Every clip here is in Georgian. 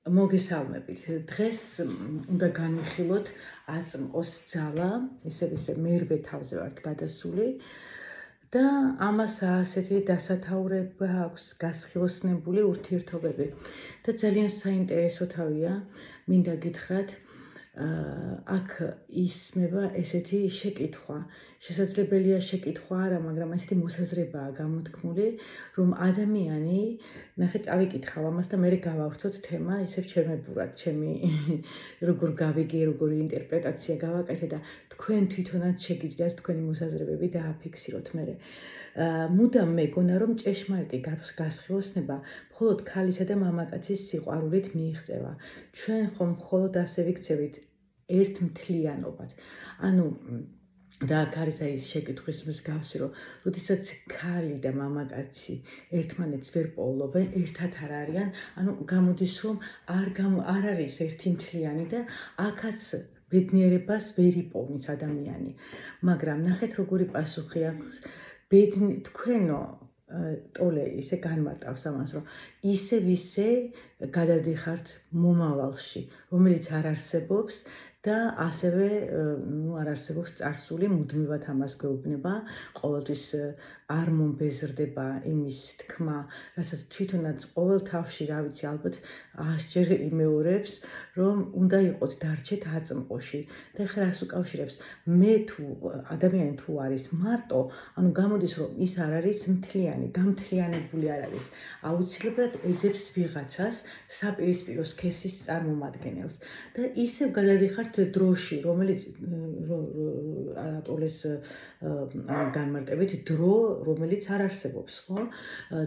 მოგესალმებით. დღეს უნდა განვიხილოთ აწმყოს ძალა, ისე მერვე თავზე ვართ გადასული და ამას ასეთი დასათაურება აქვს გასხივოსნებული ურთიერთობები და ძალიან საინტერესო თავია, მინდა გითხრათ, აქ ისმება ესეთი შეკითხვა. შესაძლებელია შეკითხვა არა, მაგრამ ესეთი მოსაზრებაა გამოთქმული, რომ ადამიანი, ნახე, წავიკითხავ ამას და მერე გავავრცოთ თემა ისევ ჩემებურად, ჩემი როგორ გავიგე, როგორი ინტერპრეტაცია გავაკეთე და თქვენ თვითონაც შეგიძლიათ თქვენი მოსაზრებები დააფიქსიროთ მერე. მუდამ მეგონა, რომ ჭეშმარიტი გასხივოსნება მხოლოდ ქალისა და მამაკაცის სიყვარულით მიიღწევა. ჩვენ ხომ მხოლოდ ასე ვიქცევით ერთმთლიანობად. ანუ და აქ არის ის შეკითხვის მსგავსი, რომ როდესაც ქალი და მამაკაცი ერთმანეთს ვერ პოულობენ, ერთად არ არიან, ანუ გამოდის, რომ არ არის ერთი მთლიანი და აქაც ბედნიერებას ვერ იპოვნის ადამიანი. მაგრამ ნახეთ, როგორი პასუხი აქვს. თქვენო ტოლე ისე განმარტავს ამას, რომ ისე გადადიხართ მომავალში, რომელიც არ არსებობს და ასევე არ არსებობს წარსული, მუდმივად ამას გვეუბნება, ყოველთვის არ მომბეზრდება იმის თქმა, რასაც თვითონაც ყოველ თავში, რა ვიცი, ალბათ 100-ჯერ იმეორებს, რომ უნდა იყოთ დარჩეთ აწმყოში. და ეხლა რას უკავშირებს? ადამიანი თუ არის მარტო, ანუ გამოდის, რომ ის არ არის მთლიანი, გამთლიანებული არ არის. აუცილებლად ეძებს ვიღაცას, საპირისპირო სქესის წარმომადგენელს და ისევ გადადიხართ დროში, რომელიც ატოლეს განმარტებით დრო, რომელიც არ არსებობს, ხო?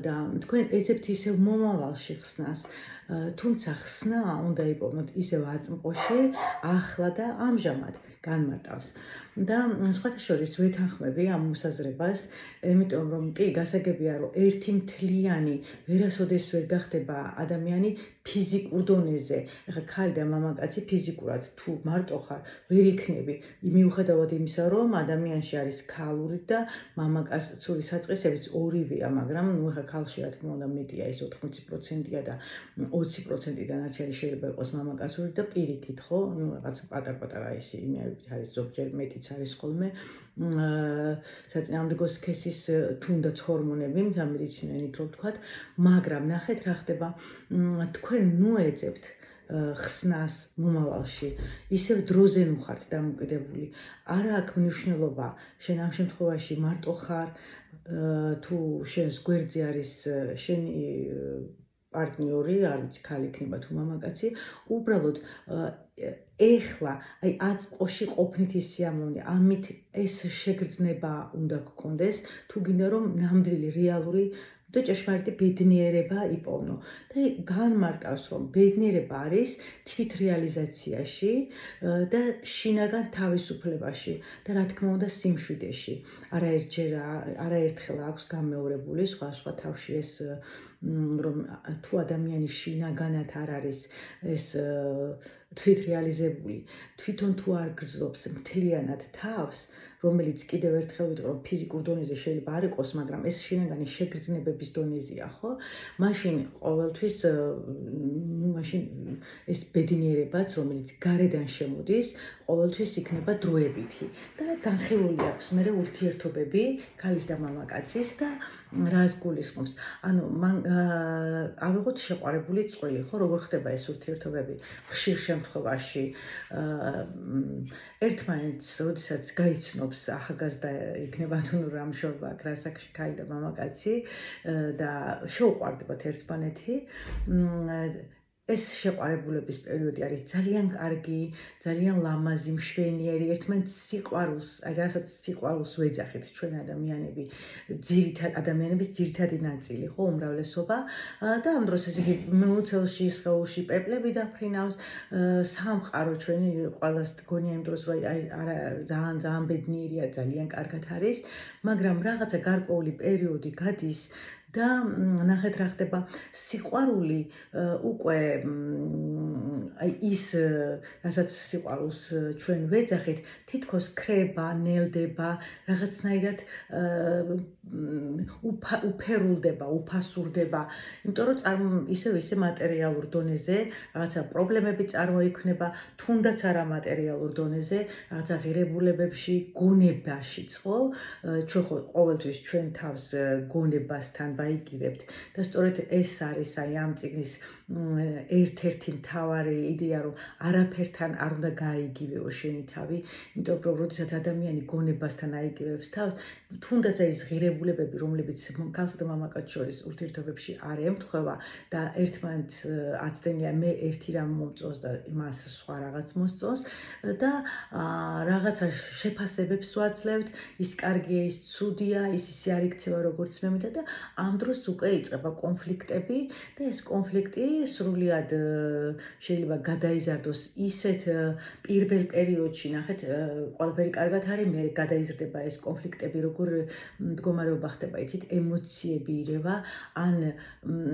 და თქვენ ეძებთ ისევ მომავალში ხსნას, თუმცა ხსნა უნდა იპოვნოთ ისევ აწმყოში, ახლა და ამჟამად განმარტავს. და სხვათა შორის ვეთანხმები ამ მოსაზრებას, იმიტომ რომ კი გასაგებია, რომ ერთი მთლიანი ვერასოდეს ვერ გახდება ადამიანი ფიზიკურ დონეზე. ეხლა ქალი და მამაკაცი ფიზიკურად თუ მარტო ხარ, ვერ იქნები, მიუხედავად იმისა, რომ ადამიანში არის ქალური და მამაკაცური საწყისებიც ორივეა, მაგრამ ეხლა ქალში რა თქმა უნდა მეტია, ის 80%-ია და 20% დანარჩენი შეიძლება იყოს მამაკაცური და პირიქით, ხო? რაღაც პატარ-პატარა ის იმით არის, ზოგჯერ მეტიც არის ხოლმე. საწინააღმდეგო სქესის თუნდაც ჰორმონები, სამედიცინოენით რო ვთქვათ, მაგრამ ნახეთ რა ხდება, თქვენ ნუეძებთ ხსნას მომავალში, ისევ დროზე ნუ ხართ დამოკიდებული. არა აქვს მნიშვნელობა, შენ ამ შემთხვევაში მარტო ხარ, თუ შენს გვერდზე არის შენი პარტნიორი, არ ვიცი, ქალი იქნება თუ მამაკაცი, უბრალოდ ეხლა, აი აწმყოში ყოფნით ის სიამოვნე, ამით ეს შეგრძნება უნდა გქონდეს, თუ გინდა რომ ნამდვილი რეალური და ჭეშმარიტი ბედნიერება იპოვნო. და განმარტავს, რომ ბედნიერება არის თვითრეალიზაციაში და შინაგან თავისუფლებაში და რა თქმა უნდა სიმშვიდეში. არაერთხელ აქვს გამეორებული სხვა თავში ეს, რომ თუ ადამიანი შინაგანად არ არის ეს თვითრეალიზებული, თვითონ თუ არ გრძნობს მთლიანად თავს, რომელიც კიდევ ერთხელ ვიტყვი, რომ ფიზიკურ დონეზე შეიძლება არ იყოს, მაგრამ ეს შინაგანი შეგრძნებების დონეზეა, ხო? მაშინ ყოველთვის მაშინ ეს ბედნიერებაც, რომელიც გარედან შემოდის, ყოველთვის იქნება დროებითი და განხილული აქვს მერე ურთიერთობები ქალის და მამაკაცის და რას გულისხმობს. ანუ მან ავიღოთ შეყვარებული წყვილი, ხო, როგორ ხდება ეს ურთიერთობები? ხშირ შემთხვევაში ერთმანეთს, როდესაც გაიცნობს ახალგაზრდა იქნება თუ რამ შორბა აქ რასაკში ქალი და მამაკაცი და შეუყვარდებათ ერთმანეთი, ეს შეყვარებულების პერიოდი არის ძალიან კარგი, ძალიან ლამაზი, მშვენიერი, ერთმანეთს სიყვარულს, აი რასაც სიყვარულს ვეძახით ჩვენ ადამიანების ძირითადი ნაწილი, ხო, უმრავლესობა და ამ დროს ესე იგი მუცელში, სხეულში პეპლები დაფრინავს, სამყარო ჩვენი ყველას გონია იმ დროს, რომ აი არა ძალიან ბედნიერია, ძალიან კარგად არის, მაგრამ რაღაცა გარკვეული პერიოდი გადის და ნახეთ რა ხდება სიყვარული უკვე ის რასაც სიყვარულს ჩვენ ვეძახით თითქოს ქრება, ნელდება, რაღაცნაირად უფერულდება, უფასურდება, იმიტომ რომ ისე მატერიალურ დონეზე რაღაცა პრობლემები წარმოიქმნება, თუნდაც არა მატერიალურ დონეზე, რაღაცა ღირებულებებში, გონებაშიც, ხო? ჩვენ ხო ყოველთვის ჩვენ თავს გონებასთან ვაიგივებთ და სწორედ ეს არის აი ამ წიგნის ერთ-ერთი მთავარი იდეა, რომ არაფერთან არ უნდა გააიგივეო შენი თავი, იმიტომ რომ როდესაც ადამიანი გონებასთან აიგივებს თავს, თუნდაც ეს ღირებულებები, რომლებიც ქალსა და მამაკაც შორის ურთიერთობებში არ ემთხვევა და ერთმანეთს აცდენია მე ერთი რამ მომწონს და მას სხვა რაღაც მოსწონს და რაღაცა შეფასებებს ვაძლევთ, ის კარგია, ის ცუდია, ის ისე არ იქცევა როგორც მე მინდა და ამ დროს უკვე იწყება კონფლიქტები და ეს კონფლიქტი სრულიად შეიძლება გადაიზარდოს ისეთ პირველ პერიოდში, ნახეთ, ყველაფერი კარგად არის, მე გადაიზრდება ეს კონფლიქტები, როგორ მდგომარეობა ხდება, იცით, ემოციები ირევა, ან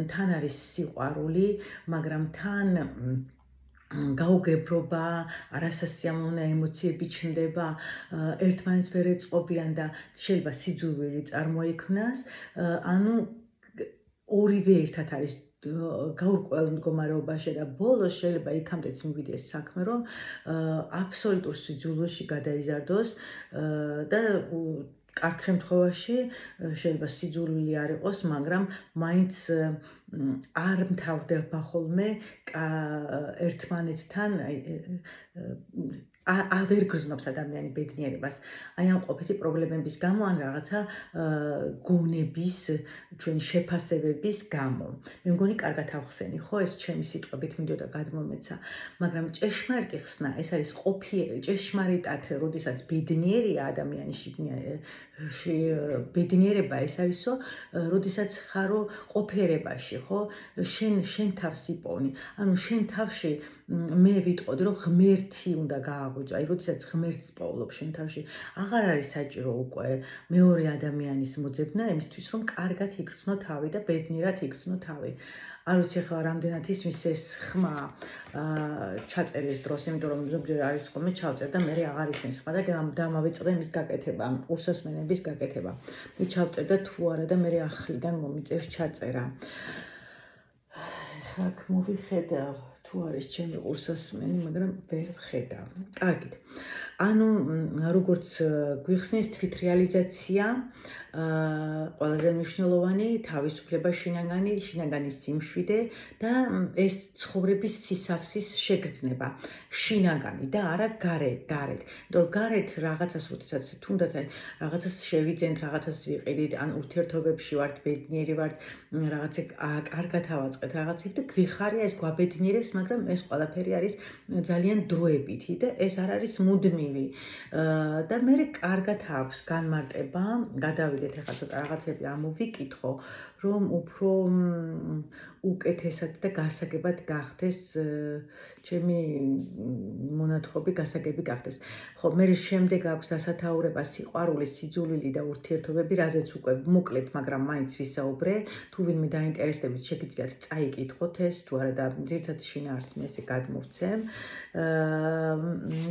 თან არის სიყვარული, მაგრამ თან გაუგებრობა, არასასიამოვნო ემოციები ჩნდება, ერთმანეთს ვერ ეწყობიან და შეიძლება სიძულვილი წარმოიქმნას, ანუ ორივე ერთად არის გაურკვეველ მდგომარეობაში და ბოლოს შეიძლება იქამდეც მივიდეს საქმე, რომ აბსოლუტურ სიძულვეში გადაიზარდოს და კარგ შემთხვევაში შეიძლება სიძულვილი არ იყოს, მაგრამ მაინც არ მთავრდება ხოლმე ერთმანეთთან ვერ გრძნობს ადამიანი ბედნიერებას. აი ამ ყოფითი პრობლემების გამო ან რაღაცა გონების, ჩვენ შეფასებების გამო. მე მგონი კარგად ავხსენი, ხო, ეს ჩემი სიტყვებით მინდოდა გადმომეცა, მაგრამ ჭეშმარიტი ხსნა, ეს არის ჭეშმარიტად, როდესაც ბედნიერია ადამიანში, ბედნიერება ეს არისო, როდესაც ხარო ყოფიერებაში, ხო? შენ თავს იპოვნი. ანუ შენ თავში მე ვიტყოდი, რომ ღმერთი უნდა გააღვიძო. აი, როდესაც ღმერთს პოვლობ შენ თავში, აღარ არის საჭირო უკვე მეორე ადამიანის მოძებნა იმისთვის, რომ კარგად იგრძნო თავი და ბედნიერად იგრძნო თავი. არ ვიცი ახლა რამდენად ისმის ეს ხმა ჩაწერის დროს, იმიტომ რომ ზოგჯერ არის ხოლმე ჩავწერ და მე აღარ ისმის ხმა და დამავიწყდა იმის გაკეთება, ყურსასმენების გაკეთება. მე ჩავწერ და თუ არა და მე ახლიდან მომიწევს ჩაწერა. ახლა აქ მოვიხედავ თუ არის ჩემი ყურსასმენი, მაგრამ ვერ ვხედავ. კარგით. ანუ როგორც გვიხსნის თვითრეალიზაცია, ყველაზე მნიშვნელოვანი თავისუფლება შინაგანის სიმშვიდე და ეს ცხოვრების სისავსის შეგრძნება. შინაგანი და არა გარეთ. იმიტომ რომ გარეთ რაღაცას, როდესაც თუნდაც რაღაცას შევიძენთ, რაღაცას ვიყიდით, ან ურთიერთობებში ვართ, ბედნიერი ვართ, რაღაცა კარგად ავაწყეთ რაღაცები და გვიხარია ეს გვაბედნიერებს, მაგრამ ეს ყველაფერი არის ძალიან დროებითი და ეს არ არის მუდმივი. და მე კარგად აქვს განმარტება, გადავიდეთ ახლა ცოტა რაღაცები ამოვიკითხო, რომ უფრო უკეთესად და გასაგებად გახდეს ჩემი მონათხრობი გასაგები გახდეს. ხო, მე შემდეგ აქვს დასათაურება სიყვარული, სიძულვილი და ურთიერთობები, რაზეც უკვე მოკლედ, მაგრამ მაინც ვისაუბრე. თუ ვინმე დაინტერესდებით, შეგიძლიათ წაიკითხოთ ეს, თუ არა და ძირითადად შინაარსს მე ესე გადმოვცემ.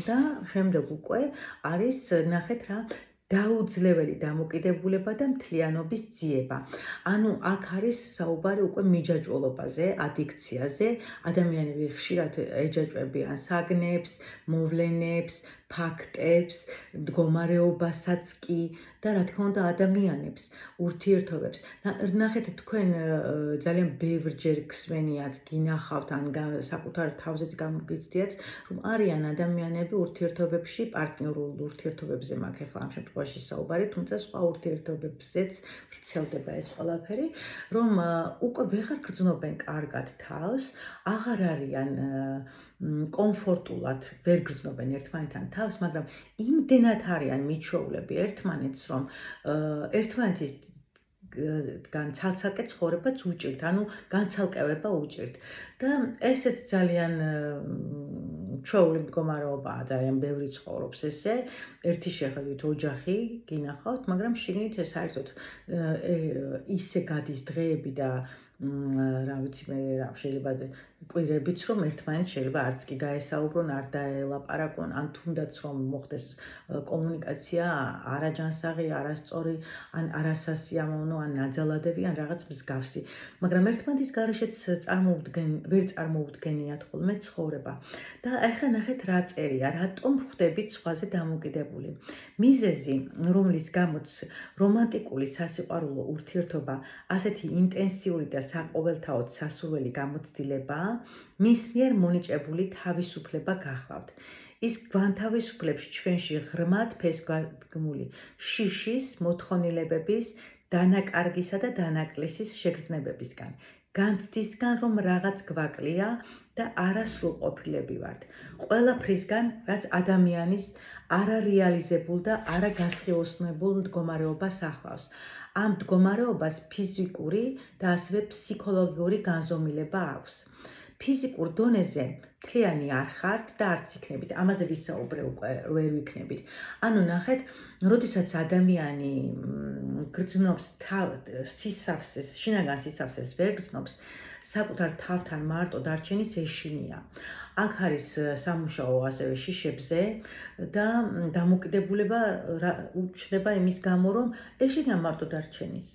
და შემდეგ უკვე არის, ნახეთ რა, დაუძლეველი დამოკიდებულება და მთლიანობის ძიება. ანუ აქ არის საუბარი უკვე მიჯაჭვულობაზე, ადიქციაზე. ადამიანები ხშირად ეჯაჭვებიან საგნებს, მოვლენებს, ფაქტებს, მდგომარეობასაც კი და რა თქმა უნდა ადამიანებს, ურთიერთობებს. ნახეთ, თქვენ ძალიან ბევრჯერ გსმენიათ, გინახავთ ან საკუთარ თავზეც გამოგიცდიათ, რომ არიან ადამიანები ურთიერთობებში, პარტნიორულ ურთიერთობებზე მაქვს ახლა ამ შემთხვევაში საუბარი, თუმცა სხვა ურთიერთობებზეც ვრცელდება ეს ყველაფერი, რომ უკვე ვეღარ გრძნობენ კარგად თავს, აღარ არიან კომფორტულად ვერ გრძნობენ ერთმანეთთან თავს, მაგრამ იმდენად არიან მიჩვეულები ერთმანეთს, რომ ერთმანეთისგან ცალ-ცალკე ცხოვრებაც უჭირთ, ანუ განცალკევება უჭირთ. და ესეც ძალიან ჩვეული მდგომარეობაა, ძალიან ბევრი ცხოვრობს ესე, ერთი შეხედვით ოჯახი გინახავთ, მაგრამ შიგნით საერთოდ ისე გადის დღეები და რა ვიცი მე რა შეიძლება კვირებიც რომ ერთმანეთს შეიძლება არც კი გაესაუბრონ, არ დაელაპარაკონ, ან თუნდაც რომ მოხდეს კომუნიკაცია არაჯანსაღი, არასწორი, ან არასასიამოვნო, ან ნაძალადები, ან რაღაც მსგავსი. მაგრამ ერთმანეთის გარეშეც ვერ წარმოუდგენიათ ხოლმე ცხოვრება. და ახლა ნახეთ რა წერია, რატომ ხვდებით სხვაზე დამოკიდებული. მიზეზი, რომლის გამოც რომანტიკული სასიყვარულო ურთიერთობა ასეთი ინტენსიური და საყოველთაოდ სასურველი გამოცდილებაა, მის მიერ მონიჭებული თავისუფლება გახლავთ. ის გვანთავისუფლებს ჩვენში ღრმად ფესვგადგმული შიშის, მოთხოვნილებების, დანაკარგისა და დანაკლისის შეგრძნებებისგან, განცდისგან, რომ რაღაც გვაკლია და არასრულყოფილები ვართ. ყველაფრისგან, რაც ადამიანის არარეალიზებულ და არაგასხიოსნებულ მდგომარეობას ახლავს. ამ მდგომარეობას ფიზიკური და ასევე ფსიქოლოგიური განზომილება აქვს. ფიზიკურ დონეზე მთლიანი არ ხართ და არც იქნებით. ამაზე ვისაუბრე უკვე, ვერ ვიქნებით. ანუ ნახეთ, როდესაც ადამიანი გრძნობს სისავსეს, შინაგან სისავსეს ვერ გრძნობს, საკუთარ თავთან მარტო დარჩენის ეშინია. აქ არის სამუშაო ასევე შიშებზე და დამოკიდებულება უჩნდება იმის გამო, რომ ეშინია მარტო დარჩენის.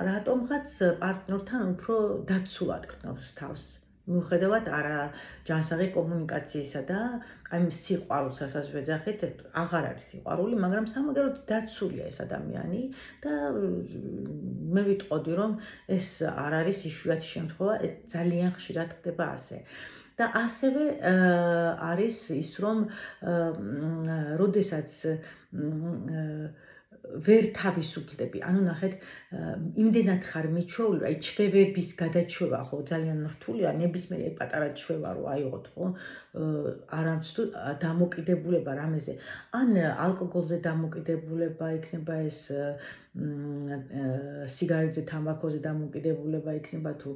რატომღაც პარტნიორთან უფრო დაცულად გრძნობს თავს. მიუხედავად არაჯანსაღი კომუნიკაციისა და აი სიყვარულს ასაც ვეძახით, აღარ არის სიყვარული, მაგრამ სამაგეროდ დაცულია ეს ადამიანი და მე ვიტყოდი, რომ ეს არ არის იშვიათი შემთხვევა, ეს ძალიან ხშირად ხდება ასე. და ასევე არის ის, რომ როდესაც ვერ თავისუფლდები. ანუ ნახეთ, იმდენად ხარ მიჩვეული, აი ჩვევების გადაჩვევა ხო ძალიან რთულია, ნებისმიერი პატარა ჩვევა რო აიღოთ ხო, არამც თუ დამოკიდებულება რამეზე, ან ალკოგოლზე დამოკიდებულება იქნება ეს სიგარეტზე, თამბაქოზე დამოკიდებულება იქნება თუ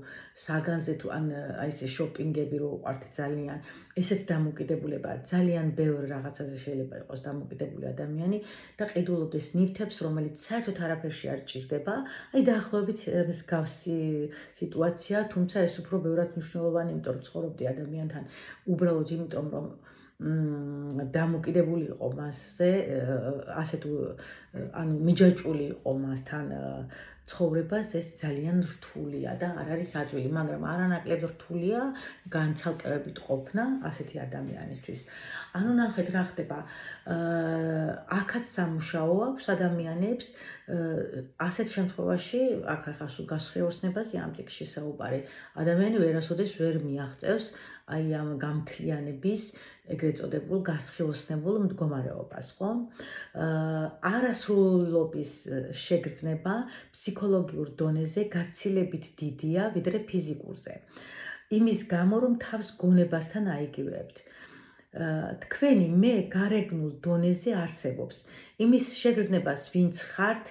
საგანზე თუ ან აი ესე შოპინგები რო უყვართ ძალიან, ესეც დამოკიდებულებაა. ძალიან ბევრ რაღაცაზე შეიძლება იყოს დამოკიდებული ადამიანი და ყიდულობდეს ნივთებს, რომელიც საერთოდ არაფერში არ ჭირდება. აი დაახლოებით მსგავსი სიტუაცია, თუმცა ეს უფრო ბევრად მნიშვნელოვანი, იმიტომ რომ ცხოვრობდი ადამიანთან უბრალოდ იმიტომ რომ დამოკიდებული იყო მასზე, ასე თუ ანუ მიჯაჭვული იყო მასთან ცხოვრებას, ეს ძალიან რთულია და არ არის ადვილი, მაგრამ არანაკლებ რთულია განცალკევებით ყოფნა ასეთი ადამიანისთვის. ანუ ნახეთ რა ხდება, აქაც სამუშაო აქვს ადამიანებს, ასეთ შემთხვევაში, აქ ახლა სულ გასხიოსნებაზე ამ წიგნში საუბარი, ადამიანი ვერასოდეს ვერ მიაღწევს აი ამ გამთლიანების ეგრეთ წოდებულ გასხიოსნებულ მდგომარეობას, ხო? არასრულობის შეგრძნება ფსიქოლოგიურ დონეზე გაცილებით დიდია, ვიდრე ფიზიკურზე. იმის გამო, რომ თავს გონებასთან აიგივებთ. თქვენი მე გარეგნულ დონეზე არსებობს. იმის შეგრძნებას ვინც ხართ,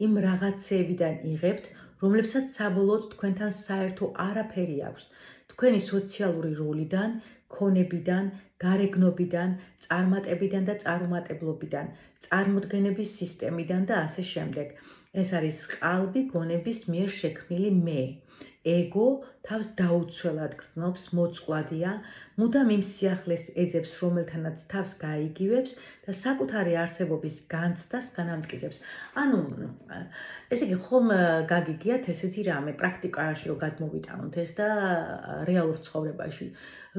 იმ რაღაცეებიდან იღებთ, რომლებსაც საბოლოოდ თქვენთან საერთო არაფერი აქვს. თქვენი სოციალური როლიდან, ქონებიდან, გარეგნობიდან, წარმატებიდან და წარუმატებლობიდან, წარმოდგენების სისტემიდან და ასე შემდეგ. ეს არის ყალბი გონების მიერ შექმნილი მე. ego თავს დაუცველად გრძნობს, მოწყვლადია, მუდამ იმ სიახლეს ეძებს, რომელთანაც თავს გაიგივებს და საკუთარი არსებობის განცდას განამტკიცებს. ანუ ესე იგი ხომ გაგიგიათ ესეთი რამე პრაქტიკაში რომ გადმოვიტანოთ ეს და რეალურ ცხოვრებაში,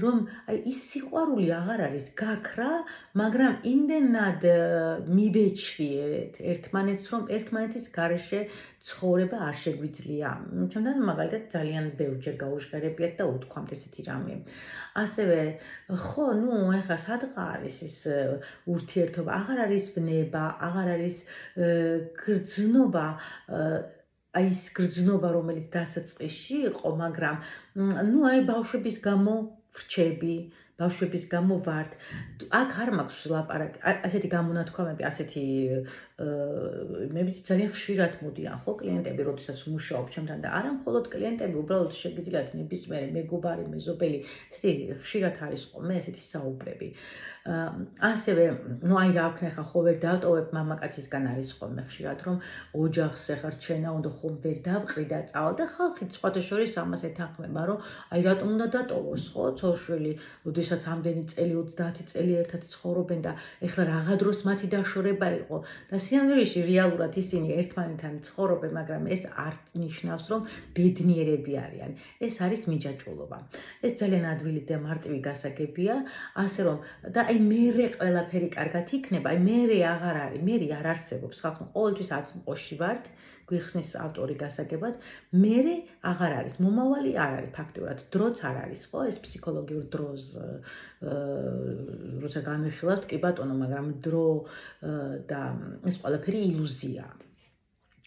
რომ აი ის სიყვარული აღარ არის გაქრა, მაგრამ იმდენად მივეჩვიეთ ერთმანეთს, რომ ერთმანეთის გარეშე ცხოვრება არ შეგვიძლია. ჩემთან მაგალითად ძალიან ბევრჯერ გაუჟღერებიათ და უთქვამთ ესეთი რამე. ასევე ხო, ეხლა სადღა არის ის ურთიერთობა, აღარ არის ვნება, აღარ არის გრძნობა, აი ის გრძნობა, რომელიც დასაწყისში იყო, მაგრამ აი ბავშვების გამო ვრჩები, ბავშვების გამო ვართ. აქ არ მაქვს ლაპარაკი, ასეთი გამონათქვამები, ასეთი მე ვიცი ძალიან ხშირად მოდიან ხო კლიენტები, როდესაც ვმუშაობ ჩემთან და არა მხოლოდ კლიენტები, უბრალოდ შეგიძლიათ ნებისმიერი მეგობარი, მეზობელი, ესეთი ხშირად არის ხოლმე ესეთი საუბრები. ასევე, ну აი რა ვქნა ხა ხო ვერ დავტოვებ მამაკაცისგან არის ხოლმე ხშირად რომ ოჯახს ახლა რჩენა უნდა ხომ ვერ დავყრი და წავალ და ხალხი სხვათა შორის ამას ეთანხმება რომ აი რატომ უნდა დატოვოს ხო ცოლ-შვილი, როდესაც ამდენი წელი 30 წელი ერთად ცხოვრობენ და ეხლა რაღა დროს მათი დაშორება იყო და სიამოვნებაში რეალურად ისინი ერთმანეთთან ცხოვრობენ, მაგრამ ეს არ ნიშნავს რომ ბედნიერები არიან. ეს არის მიჯაჭვულობა. ეს ძალიან ადვილი და მარტივი გასაგებია, ასე რომ და აი მერე ყველაფერი კარგად იქნება, აი მერე აღარ არის, მერე არ არსებობს, ხალხო ყოველთვის აწმყოში ვართ, გვიხსნის ავტორი გასაგებად, მერე აღარ არის, მომავალი არ არის ფაქტურად, დროც არ არის, ხო, ეს ფსიქოლოგიურ დროს როცა განვიხილავთ, კი ბატონო, მაგრამ დრო და ეს ყველაფერი ილუზია.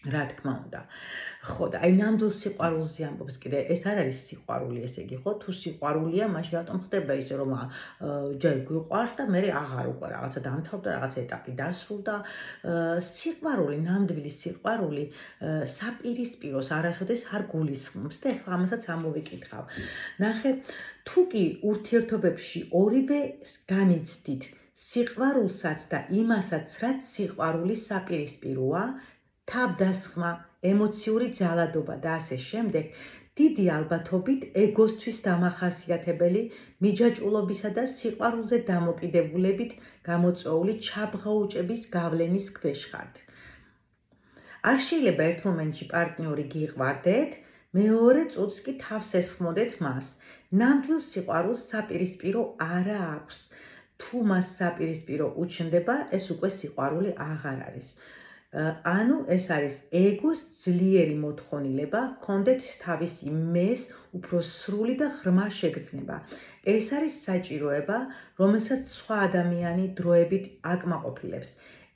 რა თქმა უნდა. ხო და აი ნამდვილ სიყვარულზე ამბობს კიდე ეს არ არის სიყვარული ესე იგი ხო თუ სიყვარულია მაშინ რატომ ხდება ისე რომ ჯერ გვიყვარს და მე აღარ უკვე რაღაცა დამთავრდა რაღაცა ეტაპი დასრულდა სიყვარული ნამდვილი სიყვარული საპირისპიროს არასოდეს არ გულისხმობს და ეხლა ამასაც ამოვიკითხავ ნახე თუ კი ურთიერთობებში ორივე განიცდით სიყვარულსაც და იმასაც რაც სიყვარულის საპირისპიროა თავდასხმა, ემოციური ძალადობა და ასე შემდეგ, დიდი ალბათობით ეგოსთვის დამახასიათებელი მიჯაჭვულობისა და სიყვარულზე დამოკიდებულებით გამოწვეული ჩაბღაუჭების გავლენის ქვეშ ხართ. არ შეიძლება ერთ მომენტში პარტნიორი გიყვარდეთ, მეორე წუთს კი თავს ესხმოდეთ მას. ნამდვილ სიყვარულს საპირისპირო არა აქვს. თუ მას საპირისპირო უჩნდება, ეს უკვე სიყვარული აღარ არის. ანუ ეს არის ეგოს ძლიერი მოთხოვნილება, ჰქონდეთ თავისი მეს უფრო სრული და ღრმა შეგრძნება. ეს არის საჭიროება, რომელსაც სხვა ადამიანი დროებით აკმაყოფილებს.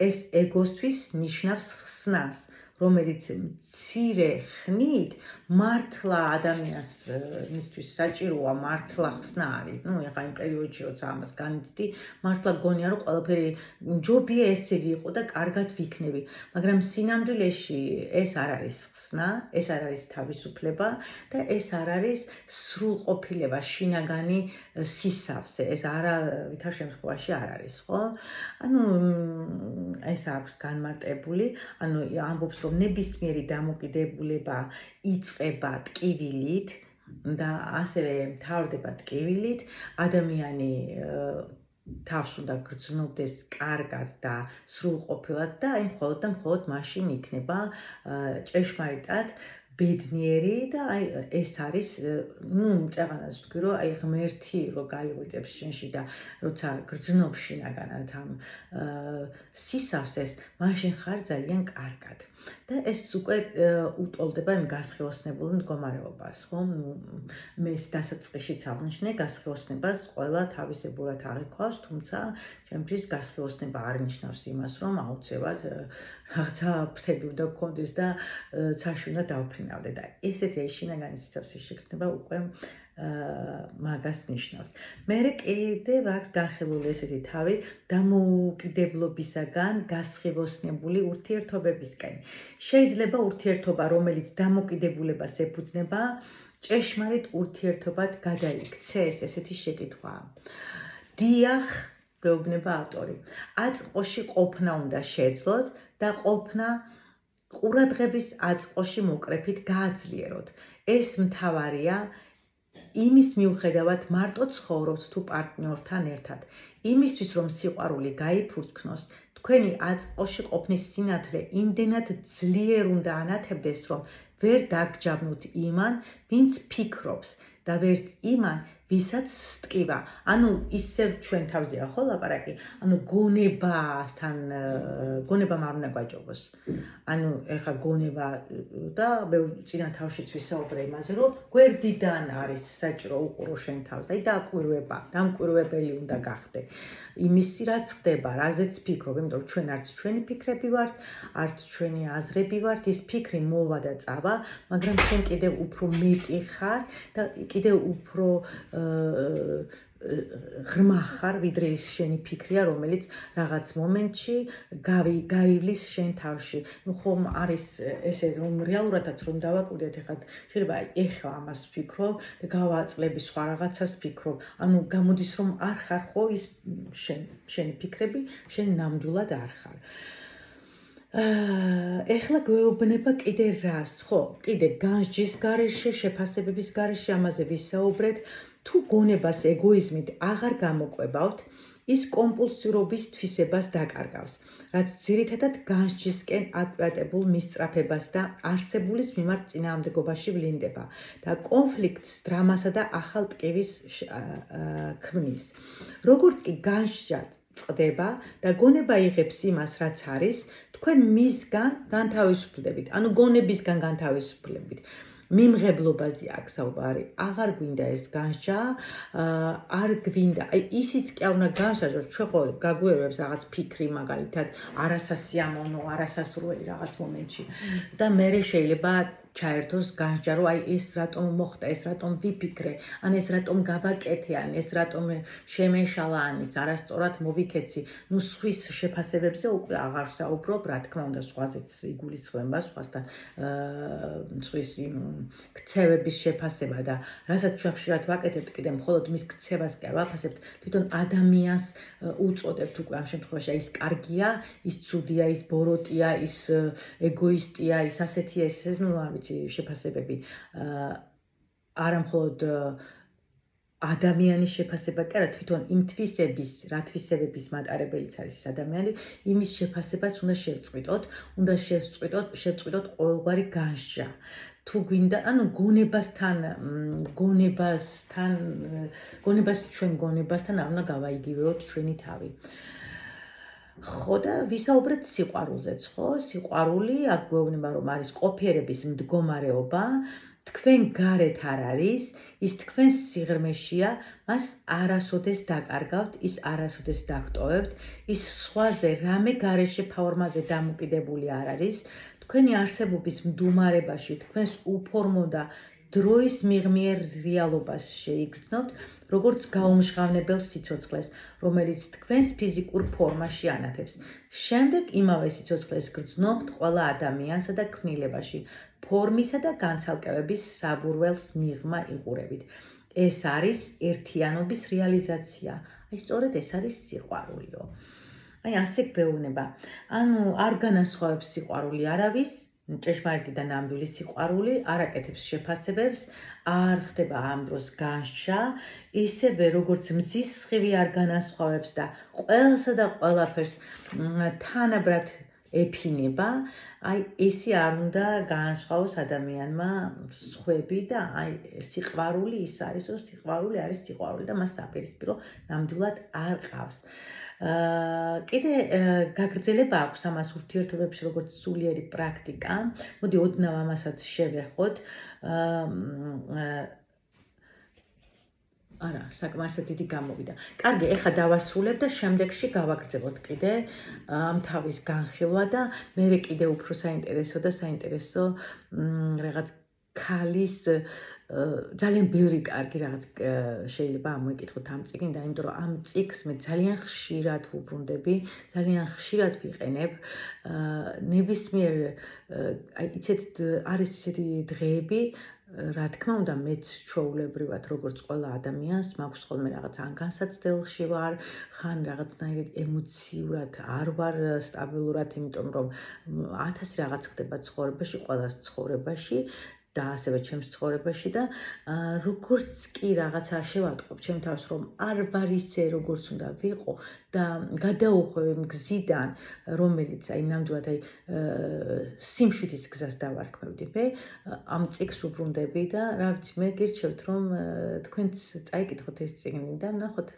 ეს ეგოსთვის ნიშნავს ხსნას, რომელიც მცირე ხნით მართლა ადამიანს მისთვის საჭიროა მართლა ხსნა არის. ნუ ეხლა იმ პერიოდში როცა ამას განიცდი, მართლა გონია რომ ყველაფერი ჯობია ესე ვიყო და კარგად ვიქნები. მაგრამ სინამდვილეში ეს არ არის ხსნა, ეს არ არის თავისუფლება და ეს არ არის სრულყოფილება, შინაგანი სისავსე. ეს არავითარ შემთხვევაში არ არის, ხო? ანუ ეს აქვს განმარტებული, ანუ ამბობს რომ ნებისმიერი დამოკიდებულება იწყება ტკივილით და ასევე მთავრდება ტკივილით, ადამიანი თავს უნდა გრძნობდეს კარგად და სრულყოფილად და აი მხოლოდ და მხოლოდ მაშინ იქნება ჭეშმარიტად ბედნიერი და აი ეს არის ნუ წაღანაც ვთქვი რომ აი ღმერთი რო გაიღვიძებს შენში და როცა გრძნობს შინაგანად ამ სისავსეს მაშინ ხარ ძალიან კარგად და ეს უკვე უტოლდება იმ გასხეოსნებულ მდგომარეობას ხო მე დასაწყისშიც აღნიშნე გასხეოსნებას ყველა თავისებურად აღიქვავს თუმცა ჩემთვის გასხეოსნება არ ნიშნავს იმას რომ აუცილებლად რაღაცა ფრთები უნდა გქონდეს და ცაში უნდა დავფრინავდე და ესეთი შინაგანი სისავსის შეგრძნება უკვე მაგას ნიშნავს. მერე კიდევ აქვს განხილული ესეთი თავი დამოუკიდებლობისაგან გასხივოსნებული ურთიერთობებისკენ. შეიძლება ურთიერთობა, რომელიც დამოკიდებულებას ეფუძნება, ჭეშმარიტ ურთიერთობად გადაიქცეს, ესეთი შეკითხვაა. დიახ, გვეუბნება ავტორი. აწყოში ყოფნა უნდა შეძლოთ და ყოფნა ყურადღების აწყოში მოკრეფით გააძლიეროთ. ეს მთავარია იმის მიუხედავად მარტო ცხოვრობთ თუ პარტნიორთან ერთად. იმისთვის რომ სიყვარული გაიფურჩქნოს, თქვენი აწყოში ყოფნის სინათლე იმდენად ძლიერ უნდა ანათებდეს, რომ ვერ დაგჯავნოთ იმან, ვინც ფიქრობს და ვერც იმან, ვისაც სტკივა. ანუ ისევ ჩვენ თავზეა ხო ლაპარაკი? ანუ გონებასთან გონებამ არ უნდა გვაჭობოს. ანუ ეხა გონება და მე წინა თავშიც ვისაუბრე იმაზე, რომ გვერდიდან არის საჭირო უყურო შენ თავს. აი დაკვირვება, დამკვირვებელი უნდა გახდე. იმისი რაც ხდება, რაზეც ფიქრობ, იმიტომ რომ ჩვენ არც ჩვენი ფიქრები ვართ, არც ჩვენი აზრები ვართ, ის ფიქრი მოვა და წავა, მაგრამ შენ კიდევ უფრო მეტი ხარ და კიდევ უფრო ღრმა ხარ, ვიდრე ის შენი ფიქრია, რომელიც რაღაც მომენტში გაივლის შენ თავში. ნუ ხომ არის ესე რომ რეალურადაც რომ დავაკვირდეთ, შეიძლება ეხლა ამას ვფიქრობ და გავაწყლები სხვა რაღაცას ვფიქრობ. ანუ გამოდის რომ არ ხარ ხო ის შენი ფიქრები, შენ ნამდვილად არ ხარ. ეხლა გვეუბნება კიდე რას, ხო? კიდე განსჯის გარეშე, შეფასებების გარეშე ამაზე ვისაუბრეთ. თუ გონებას ეგოიზმით აღარ გამოყვებავთ, ის კომპულსირობის თვისებას დაკარგავს, რაც ძირითადად განსჯისკენ აკმაყოფილ მისწრაფებას და არსებულის მიმართ წინააღმდეგობაში ვლინდება და კონფლიქტს, დრამასა და ახალ ტკივის ქმნის. როგორც კი განსჯა წყდება და გონება იღებს იმას, რაც არის, თქვენ მისგან განთავისუფლდებით, ანუ გონებისგან განთავისუფლებით. მიმღებლობაზე აქ საუბარი, აღარ გვინდა ეს განსჯა, არ გვინდა, ისიც კი არ უნდა განსაჯოს, ჩვენ ხო გაგვიერთებს რაღაც ფიქრი, მაგალითად, არასასიამოვნო, არასასურველი რაღაც მომენტში და მერე შეიძლება ჩაერთოს განსჯა, რომ ეს რატომ მოხდა, ეს რატომ ვიფიქრე, ან ეს რატომ გავაკეთე, ან ეს რატომ შემეშალა, ან ის არასწორად მოვიქეცი. ნუ სხვის შეფასებებზე უკვე აღარ ვსაუბრობ, რა თქმა უნდა, სხვაზეც იგულისხმება, სხვასთან სხვის ქცევების შეფასება და რასაც ჩვენ ხშირად ვაკეთებთ, კიდე მხოლოდ მის ქცევას კი არ ვაფასებთ, თვითონ ადამიანს უწოდებთ უკვე ამ შემთხვევაში, ის კარგია, ის ცუდია, ის ბოროტია, ის ეგოისტია, ის ასეთია, ის ნუ არ ვიცი, შეფასებები არა მხოლოდ ადამიანის შეფასება კი არა, თვითონ იმ თვისების, რა თვისებების მატარებელიც არის ეს ადამიანი, იმის შეფასებაც უნდა შევწყვიტოთ, უნდა შევწყვიტოთ ყოველგვარი განსჯა. თუ გვინდა, ანუ გონებასთან ჩვენ გონებასთან არ უნდა გავაიგივეოთ ჩვენი თავი. ხო და ვისაუბრეთ სიყვარულზეც, ხო? სიყვარული, აქ გვეუბნება, რომ არის ყოფიერების მდგომარეობა, თქვენ გარეთ არ არის, ის თქვენს სიღრმეშია, მას არასოდეს დაკარგავთ, ის არასოდეს დაგტოვებთ, ის სხვაზე რამე გარეშე ფორმაზე დამოკიდებული არ არის, თქვენი არსებობის მდუმარებაში, თქვენს უფორმო და დროის მიღმიერ რეალობას შეიგრძნობთ, როგორც გაუმჟღავნებელ სიცოცხლეს, რომელიც თქვენს ფიზიკურ ფორმაში ანათებს. შემდეგ იმავე სიცოცხლეს გრძნობთ ყველა ადამიანსა და ქმნილებაში, ფორმისა და განცალკევების საბურველს მიღმა იყურებით. ეს არის ერთიანობის რეალიზაცია. აი, სწორედ ეს არის სიყვარულიო. აი, ასე გვეუბნება. ანუ არ განასხვავებს სიყვარული არავის, ჭეშმარიტი და ნამდვილი სიყვარული, არ აკეთებს შეფასებებს, არ ხდება ამ დროს განსჯა, ისევე როგორც მზის სხივი არ განასხვავებს და ყველასა და ყველაფერს თანაბრად ეფინება, აი ესი არ უნდა განასხვავოს ადამიანმა სხვები და აი სიყვარული ის არის, რომ სიყვარული არის სიყვარული და მას საპირისპირო ნამდვილად არ ყავს. კიდე გაგრძელება აქვს ამას ურთიერთობებში, როგორც სულიერი პრაქტიკა. მოდი ოდნავ ამასაც შევეხოთ. არა, საკმარისად დიდი გამოვიდა. კარგი, ეხლა დავასრულებ და შემდეგში გავაგრძელოთ კიდე ამ თავის განხილვა და მე კიდე უფრო საინტერესო რაღაც ქალის ძალიან ბევრი კარგი რაღაც შეიძლება ამოიკითხოთ ამ წიგნიდან, იმიტომ რომ ამ წიგნს მე ძალიან ხშირად ვუბრუნდები, ძალიან ხშირად ვიყენებ. ნებისმიერ აი არის ისეთი დღეები, რა თქმა უნდა, მეც ჩვეულებრივად, როგორც ყველა ადამიანს, მაქვს ხოლმე რაღაც ან განსაცდელში ვარ, ხან რაღაცნაირად ემოციურად არ ვარ სტაბილურად, იმიტომ რომ 1000 რაღაც ხდება ცხოვრებაში, ყველას ცხოვრებაში და ასევე ჩემს ცხოვრებაში და როგორც კი რაღაცა შევატყობ ჩემ თავს, რომ არ ვარ ისე, როგორც უნდა ვიყო და გადაუხვევ იმ გზიდან, რომელიც აი ნამდვილად აი სიმშვიდის გზას დავარქმევდი. მე ამ წიგნს ვუბრუნდები და რა ვიცი, მე გირჩევთ, რომ თქვენც წაიკითხოთ ეს წიგნი და ნახოთ,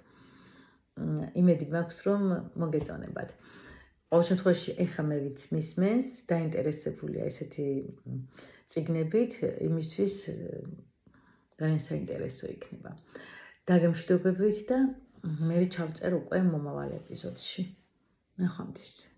იმედი მაქვს, რომ მოგეწონებათ. ყოველ შემთხვევაში, ეხლა მე ვიც მისმენს, დაინტერესებულია ესეთი წიგნებით, იმისთვის ძალიან საინტერესო იქნება. დაგემშვიდობებით და მე ჩავწერ უკვე მომავალ ეპიზოდში. ნახვამდის.